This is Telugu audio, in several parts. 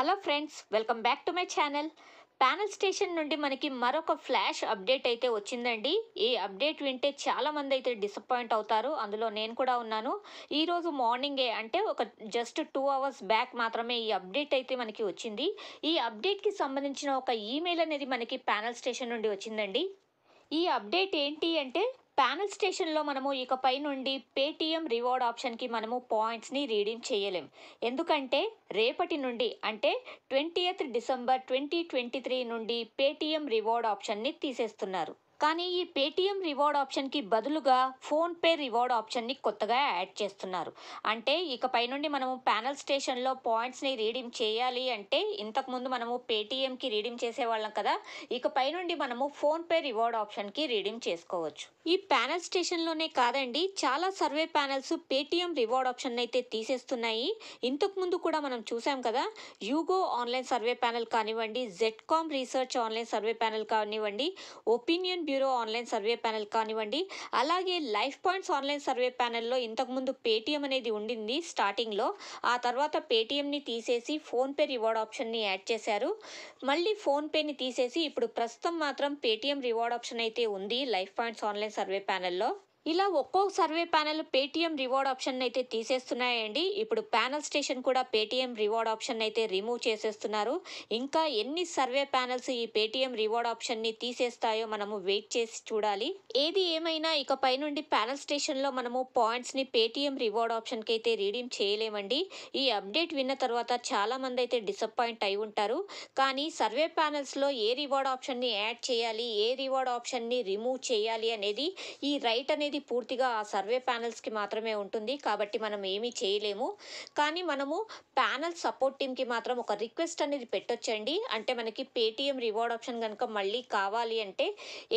Hello friends, welcome back to my channel. Panel station నుండి మనకి మరొక ఫ్లాష్ అప్డేట్ అయితే వచ్చిందండి. ఈ అప్డేట్ వింటే చాలామంది అయితే డిసప్పాయింట్ అవుతారు. అందులో నేను కూడా ఉన్నాను. ఈరోజు మార్నింగే అంటే ఒక జస్ట్ 2 అవర్స్ బ్యాక్ మాత్రమే ఈ అప్డేట్ అయితే మనకి వచ్చింది. ఈ అప్డేట్‌కి సంబంధించిన ఒక ఈమెయిల్ అనేది మనకి ప్యానల్ స్టేషన్ నుండి వచ్చిందండి. ఈ అప్డేట్ ఏంటి అంటే ప్యానల్ స్టేషన్లో మనము ఇకపై నుండి పేటీఎం రివార్డ్ ఆప్షన్కి మనము పాయింట్స్ని రీడీమ్ చేయలేం. ఎందుకంటే రేపటి నుండి అంటే 20th డిసెంబర్ 2023 నుండి పేటీఎం రివార్డ్ ఆప్షన్ని తీసేస్తున్నారు. కానీ ఈ పేటీఎం రివార్డ్ ఆప్షన్కి బదులుగా ఫోన్పే రివార్డ్ ఆప్షన్ని కొత్తగా యాడ్ చేస్తున్నారు. అంటే ఇకపై నుండి మనము ప్యానల్ స్టేషన్లో పాయింట్స్ని రీడీమ్ చేయాలి అంటే ఇంతకుముందు మనము పేటీఎంకి రీడీమ్ చేసేవాళ్ళం కదా, ఇకపై నుండి మనము ఫోన్పే రివార్డ్ ఆప్షన్కి రీడీమ్ చేసుకోవచ్చు. ఈ ప్యానల్ స్టేషన్లోనే కాదండి, చాలా survey panels Paytm reward option అయితే తీసేస్తున్నాయి. ఇంతకుముందు కూడా మనం చూసాం కదా, యూగో ఆన్లైన్ సర్వే ప్యానల్ కానివ్వండి, జెడ్కామ్ రీసెర్చ్ ఆన్లైన్ సర్వే ప్యానల్ కానివ్వండి, opinion bureau online survey panel కానివ్వండి, అలాగే లైఫ్ పాయింట్స్ ఆన్లైన్ సర్వే ప్యానల్లో ఇంతకుముందు పేటీఎం అనేది ఉండింది స్టార్టింగ్లో. ఆ తర్వాత పేటీఎంని తీసేసి ఫోన్పే రివార్డ్ ఆప్షన్ని యాడ్ చేశారు. మళ్ళీ ఫోన్పేని తీసేసి ఇప్పుడు ప్రస్తుతం మాత్రం పేటీఎం రివార్డ్ ఆప్షన్ అయితే ఉంది లైఫ్ పాయింట్స్ ఆన్లైన్ సర్వే ప్యానల్లో. ఇలా ఒక్కో survey panel Paytm reward option అయితే తీసేస్తున్నాయండి. ఇప్పుడు ప్యానల్ స్టేషన్ కూడా పేటీఎం రివార్డ్ ఆప్షన్ అయితే రిమూవ్ చేసేస్తున్నారు. ఇంకా ఎన్ని సర్వే ప్యానల్స్ ఈ పేటీఎం రివార్డ్ ఆప్షన్ని తీసేస్తాయో మనము వెయిట్ చేసి చూడాలి. ఏది ఏమైనా ఇకపై నుండి ప్యానల్ స్టేషన్లో మనము పాయింట్స్ని పేటీఎం రివార్డ్ ఆప్షన్కి అయితే రీడీమ్ చేయలేమండి. ఈ అప్డేట్ విన్న తర్వాత చాలామంది అయితే డిసప్పాయింట్ అయి ఉంటారు. కానీ సర్వే ప్యానల్స్లో ఏ రివార్డ్ ఆప్షన్ని యాడ్ చేయాలి, ఏ రివార్డ్ ఆప్షన్ని రిమూవ్ చేయాలి అనేది ఈ రైట్ అనేది పూర్తిగా ఆ సర్వే ప్యానల్స్కి మాత్రమే ఉంటుంది. కాబట్టి మనం ఏమీ చేయలేము. కానీ మనము ప్యానల్ సపోర్ట్ టీమ్కి మాత్రం ఒక రిక్వెస్ట్ అనేది పెట్టొచ్చండి. అంటే మనకి పేటీఎం రివార్డ్ ఆప్షన్ కనుక మళ్ళీ కావాలి అంటే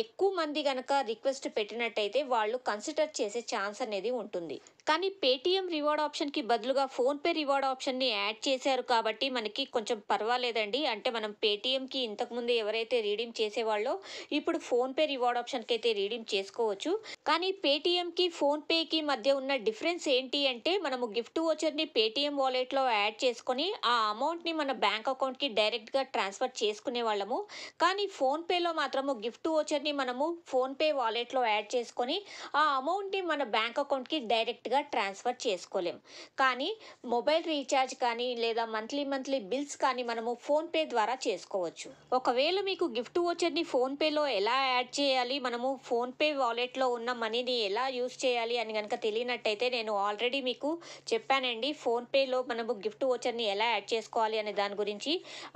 ఎక్కువ మంది కనుక రిక్వెస్ట్ పెట్టినట్టయితే వాళ్ళు కన్సిడర్ చేసే ఛాన్స్ అనేది ఉంటుంది. కానీ పేటీఎం రివార్డ్ ఆప్షన్కి బదులుగా ఫోన్పే రివార్డ్ ఆప్షన్ని యాడ్ చేశారు కాబట్టి మనకి కొంచెం పర్వాలేదండి. అంటే మనం పేటీఎంకి ఇంతకుముందు ఎవరైతే రీడీమ్ చేసేవాళ్ళో ఇప్పుడు ఫోన్పే రివార్డ్ ఆప్షన్కి అయితే రీడీమ్ చేసుకోవచ్చు. కానీ పేటీఎంకి ఫోన్పేకి మధ్య ఉన్న డిఫరెన్స్ ఏంటి అంటే మనము గిఫ్ట్ వోచర్ని పేటీఎం వాలెట్లో యాడ్ చేసుకొని ఆ అమౌంట్ని మన బ్యాంక్ అకౌంట్కి డైరెక్ట్గా ట్రాన్స్ఫర్ చేసుకునే వాళ్ళము. కానీ ఫోన్పేలో మాత్రము గిఫ్ట్ వోచర్ని మనము ఫోన్పే వాలెట్లో యాడ్ చేసుకొని ఆ అమౌంట్ని మన బ్యాంక్ అకౌంట్కి డైరెక్ట్గా ట్రాన్స్ఫర్ చేసుకోలేం. కానీ మొబైల్ రీఛార్జ్ కానీ లేదా మంత్లీ బిల్స్ కానీ మనము ఫోన్పే ద్వారా చేసుకోవచ్చు. ఒకవేళ మీకు గిఫ్ట్ వోచర్ని ఫోన్పేలో ఎలా యాడ్ చేయాలి, మనము ఫోన్పే వాలెట్లో ఉన్న మనీని ఎలా యూస్ చేయాలి అని కనుక తెలియనట్టయితే నేను ఆల్రెడీ మీకు చెప్పానండి. ఫోన్పేలో మనము గిఫ్ట్ వోచర్ని ఎలా యాడ్ చేసుకోవాలి అనే దాని గురించి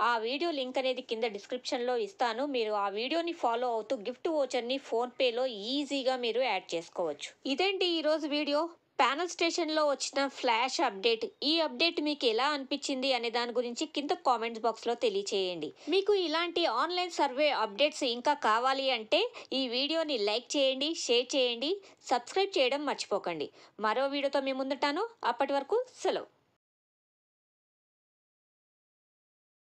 ఆ వీడియో లింక్ అనేది కింద డిస్క్రిప్షన్లో ఇస్తాను. మీరు ఆ వీడియోని ఫాలో అవుతూ గిఫ్ట్ వోచర్ని ఫోన్పేలో ఈజీగా మీరు యాడ్ చేసుకోవచ్చు. ఇదేంటి ఈరోజు వీడియో, ప్యానల్ స్టేషన్లో వచ్చిన ఫ్లాష్ అప్డేట్. ఈ అప్డేట్ మీకు ఎలా అనిపించింది అనే దాని గురించి కింద కామెంట్స్ బాక్స్లో తెలియచేయండి. మీకు ఇలాంటి ఆన్లైన్ సర్వే అప్డేట్స్ ఇంకా కావాలి అంటే ఈ వీడియోని లైక్ చేయండి, షేర్ చేయండి, సబ్స్క్రైబ్ చేయడం మర్చిపోకండి. మరో వీడియోతో మీ ముందుంటాను. అప్పటి వరకు సెలవు.